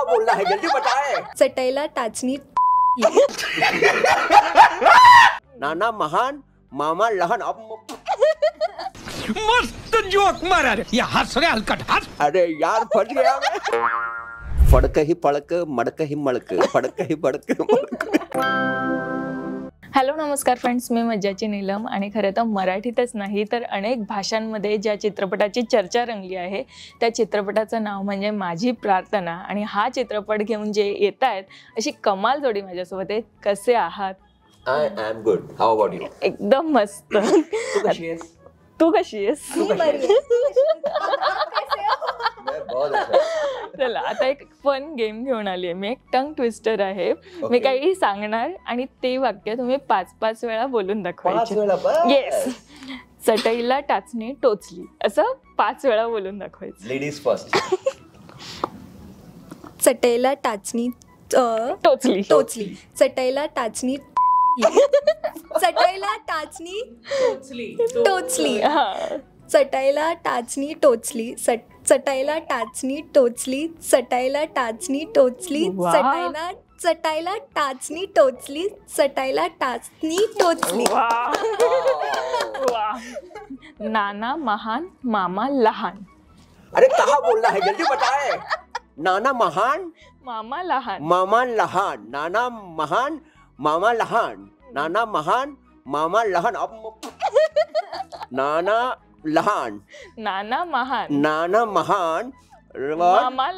बोलना है जल्दी बताए। चटईला टाचणी नाना महान मामा लहान। मस्त जोक मारा रे, या हंस रे हलकट हंस। अरे यार फंस गया मैं। फड़क ही पड़क मडक ही मडक फड़क ही पड़क मडक। हॅलो नमस्कार फ्रेंड्स, मी मज्जाची नीलम आणि खरं तर मराठीतच नाही तर अनेक भाषांमध्ये ज्या चित्रपटाची चर्चा रंगली आहे त्या चित्रपटाचं नाव म्हणजे माझी प्रार्थना। आणि हा चित्रपट घेऊन जे येत आहेत अशी कमाल जोडी माझ्यासोबत आहे। कसे आहात? I am good. How about you? एकदम मस्त। तू कशी आहेस? मैं बहुत अच्छा। चला आता एक फन गेम घेऊन आली आहे मी। एक टंग ट्विस्टर आहे। मी काही सांगणार आणि ते वाक्य तुम्ही 5-5 वेळा बोलून दाखवायचे। येस, चटईला टाचणी टोचली असं 5 वेळा बोलून दाखवायचं। Ladies first. चटईला टाचणी टोचली टोचली चटईला टाचणी चटईला टाचणी टोचली चटईला टाचणी टोचली चटईला टाचणी टोचली चटईला टाचणी टोचली चटईला टाचणी टोचली चटईला टाचणी टोचली। नाना महान मामा लहान। अरे कहाँ बोलना है जल्दी बताए। नाना महान मामा लहान। मामा लहान। नाना महान मामा लहान। नाना महान मामा लहान। नाना लहान। नाना महान नाना महान मामा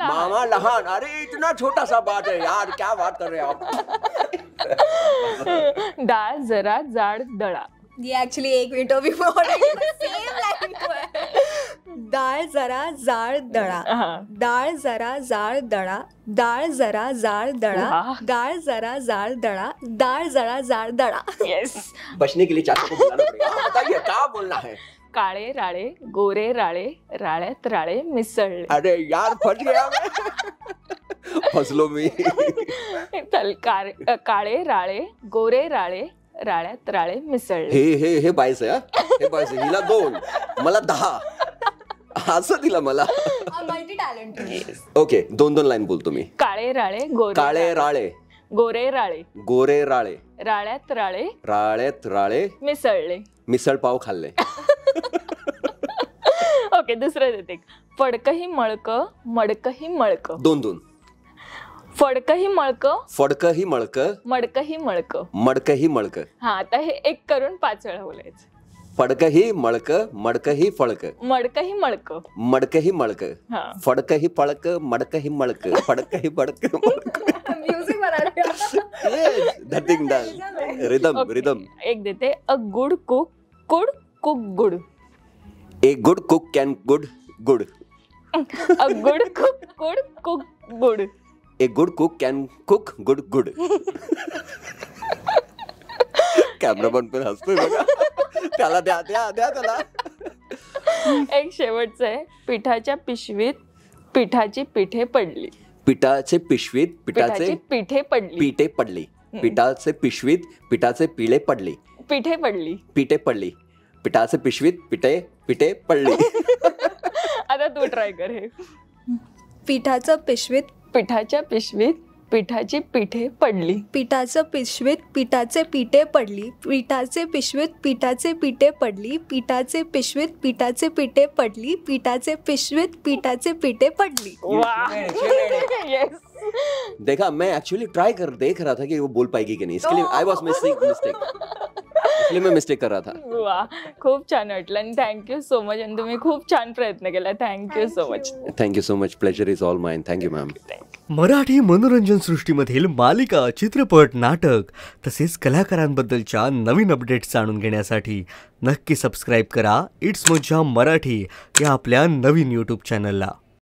लहान। अरे इतना छोटा सा बात है यार, क्या बात कर रहे हैं आप। डाळ जरा जाड दळा। ये एक्चुअली 1 मिनट अभी सेम लाइन को है। डाळ जरा जाड दळा डाळ जरा जाड दळा डाळ जरा जाड दळा डाळ जरा जाड दळा डाळ जरा जाड दळा। यस, बचने के लिए चाचा को बुलाना पड़ेगा। बताइए क्या बोलना है। काळे राळे गोरे राळे राळ्यात राळे मिसळले। अरे यार फंस गया मैं। फसलो मी। चल काळे राळे गोरे राळे राळ्यात राळे मिसळले। हे बायस आहे। हे बायस हिला 2 मला 10 असं दिला मला। Multi talented. ओके 2 लाईन बोलतो मी। काळे राळे काळे राळे गोरे राळे गोरे राळे राळ्यात राळे राळ्यात राळे मिसळले। मिसळ पाव खाल्ले। ओके दुसरं देते। फडकही मळक मडकही मळक। 2 फडकही मळक फडकही मळक मडकही मळक मडकही मळक। हा आता हे एक करून 5 वेळा बोलायचं। फडकही मळक मडकही फळक मडकही मळक मडकही मळक फडकही फळक मडकही मळक फडकही फडक म्युझिक बनाना। धटिंग डांस रिदम। एक देते। A good cook good. A good cook can good. A good cook good. A good cook can cook good. Cameraman पण हसतोय बघा। त्याला द्या त्याला। एक शेवटचं आहे। पिठाच्या पिशवीत पिठाची पिठे पडली। पिठाचे पिशवीत पिठाचे पिठे पडली। पिठे पडली। पिठाचे पिशवीत पिठाचे पिळे पडली। पिठे पडली। पिठे पडली। पिठाचे पिशवीत पिठे पडली। आता तू ट्राय कर हे। पिठाच्या पिशवीत पिठाच्या पिशवीत पिठाची पिठे पडली। पिठाच्या पिशवीत पिठाचे पिठे पडली। पिठाचे पिशवीत पिठाचे पिठे पडली। पिठाचे पिशवीत पिठाचे पिठे पडली। पिठाचे पिशवीत पिठाचे पिठे पडली। यस, देखा मैं एक्चुअली देख रहा था कि वो बोल पाएगी कि नहीं, इसके लिए आई वाज मिस्टेक इसलिए मैं मिस्टेक कर रहा था। वा, खूप छान वाटलं आणि थँक्यू सो मच। आणि तुम्ही खूप छान प्रयत्न केला। Thank you so much. Pleasure is all mine. Thank you ma'am. Marathi मनोरंजन सृष्टीमधील मालिका, चित्रपट, नाटक तसेच कलाकारांबद्दलच्या नवीन अपडेट्स जाणून घेण्यासाठी नक्की सबस्क्राईब करा इट्स मज्जा मराठी या आपल्या नवीन YouTube चॅनलला।